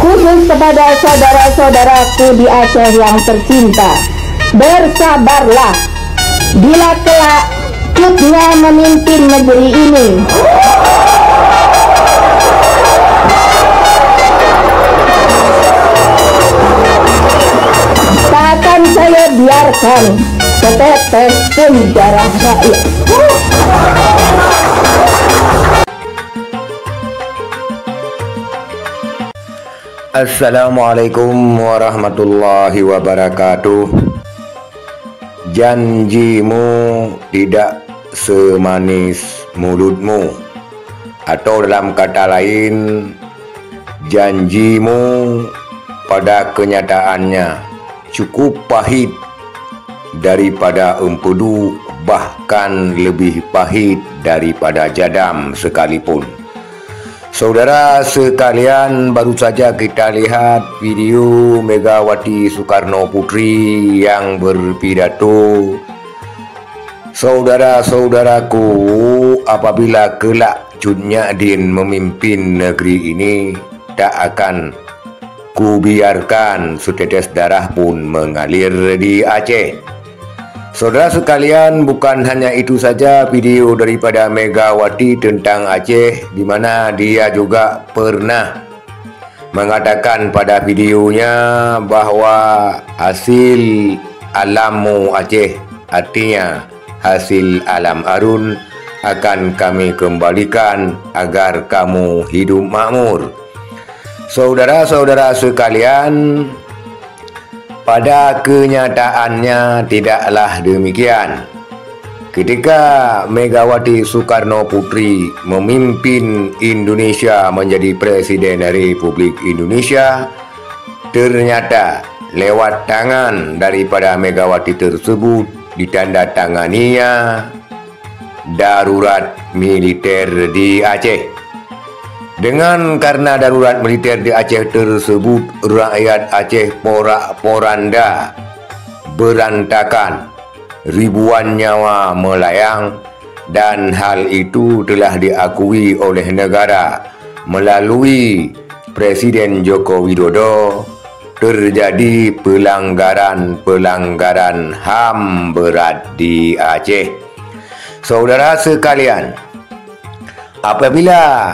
khusus kepada saudara-saudaraku di Aceh yang tercinta. Bersabarlah, bila kelak Cutnya memimpin negeri ini. Tak akan saya biarkan setetes pun darah rakyat. Assalamualaikum warahmatullahi wabarakatuh. Janjimu tidak semanis mulutmu, atau dalam kata lain, janjimu pada kenyataannya cukup pahit daripada empedu, bahkan lebih pahit daripada jadam sekalipun. Saudara sekalian, baru saja kita lihat video Megawati Soekarno Putri yang berpidato. Saudara-saudaraku, apabila kelak Cut Nyak memimpin negeri ini, tak akan kubiarkan setetes darah pun mengalir di Aceh. Saudara sekalian, bukan hanya itu saja video daripada Megawati tentang Aceh, di mana dia juga pernah mengatakan pada videonya bahwa hasil alammu Aceh, artinya hasil alam Arun, akan kami kembalikan agar kamu hidup makmur. Saudara-saudara sekalian, pada kenyataannya tidaklah demikian. Ketika Megawati Soekarno Putri memimpin Indonesia menjadi Presiden Republik Indonesia, ternyata lewat tangan daripada Megawati tersebut ditandatanganinya darurat militer di Aceh. Karena darurat militer di Aceh tersebut, rakyat Aceh porak-poranda, berantakan, ribuan nyawa melayang, dan hal itu telah diakui oleh negara melalui Presiden Joko Widodo. Terjadi pelanggaran HAM berat di Aceh. Saudara sekalian, apabila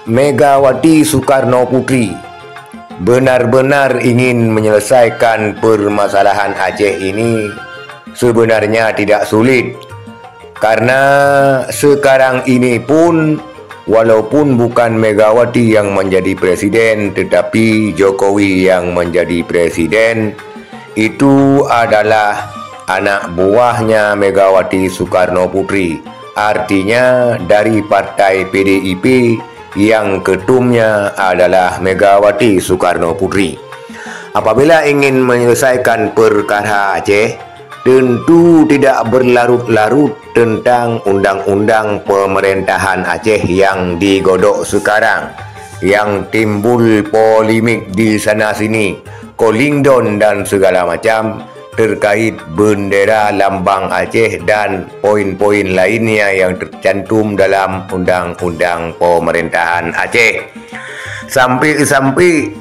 Megawati Soekarno Putri benar-benar ingin menyelesaikan permasalahan Aceh ini, sebenarnya tidak sulit. Karena sekarang ini pun, walaupun bukan Megawati yang menjadi presiden, tetapi Jokowi yang menjadi presiden, itu adalah anak buahnya Megawati Soekarno Putri. Artinya dari partai PDIP yang ketumnya adalah Megawati Soekarno Putri. Apabila ingin menyelesaikan perkara Aceh, tentu tidak berlarut-larut tentang undang-undang pemerintahan Aceh yang digodok sekarang, yang timbul polemik di sana-sini, kolingdon dan segala macam terkait bendera lambang Aceh dan poin-poin lainnya yang tercantum dalam undang-undang pemerintahan Aceh. Sampai-sampai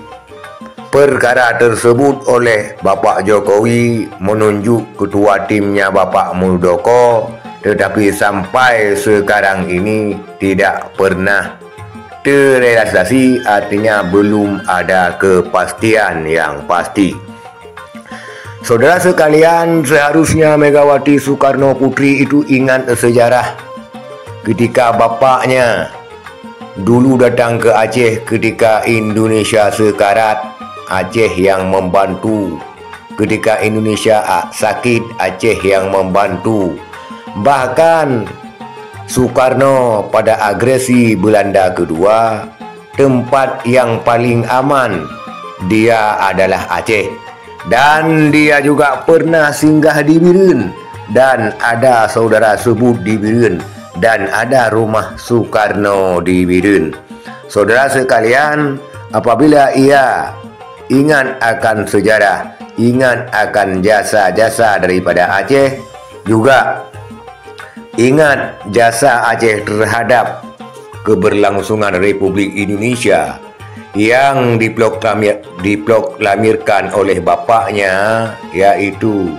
perkara tersebut oleh Bapak Jokowi menunjuk ketua timnya Bapak Muldoko, tetapi sampai sekarang ini tidak pernah terrealisasi, artinya belum ada kepastian yang pasti. Saudara sekalian, seharusnya Megawati Soekarno Putri itu ingat sejarah ketika bapaknya dulu datang ke Aceh ketika Indonesia sekarat, Aceh yang membantu. Ketika Indonesia sakit, Aceh yang membantu. Bahkan Soekarno pada agresi Belanda kedua, tempat yang paling aman dia adalah Aceh. Dan dia juga pernah singgah di Biren, dan ada saudara sebut di Biren, dan ada rumah Soekarno di Biren. Saudara sekalian, apabila ia ingat akan sejarah, ingat akan jasa-jasa daripada Aceh, juga ingat jasa Aceh terhadap keberlangsungan Republik Indonesia, yang diproklamirkan oleh bapaknya, yaitu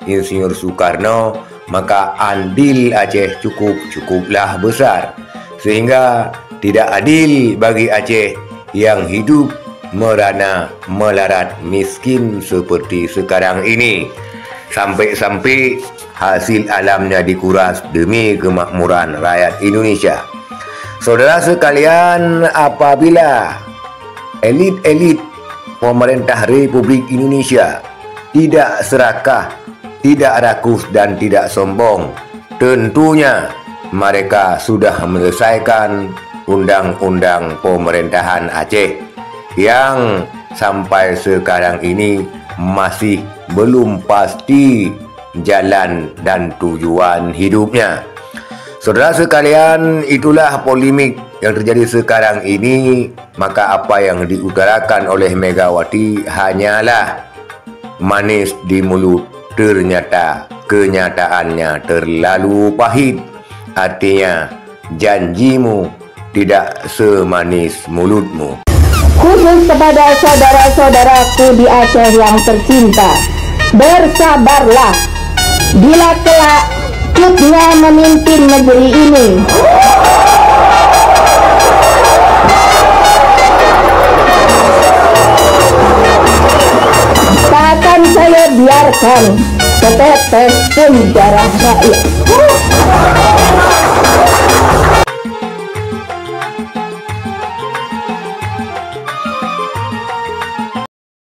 Insinyur Soekarno, maka andil Aceh cukuplah besar, sehingga tidak adil bagi Aceh yang hidup merana melarat miskin seperti sekarang ini, sampai-sampai hasil alamnya dikuras demi kemakmuran rakyat Indonesia. Saudara sekalian, apabila elit-elit pemerintah Republik Indonesia tidak serakah, tidak rakus dan tidak sombong, tentunya mereka sudah menyelesaikan undang-undang pemerintahan Aceh yang sampai sekarang ini masih belum pasti jalan dan tujuan hidupnya. Saudara sekalian, itulah polemik yang terjadi sekarang ini. Maka apa yang diutarakan oleh Megawati hanyalah manis di mulut, ternyata kenyataannya terlalu pahit. Artinya, janjimu tidak semanis mulutmu. Khusus kepada saudara-saudaraku di Aceh yang tercinta, bersabarlah bila kelak Cutnya memimpin negeri ini. Tak akan saya biarkan setetes pun darah rakyat.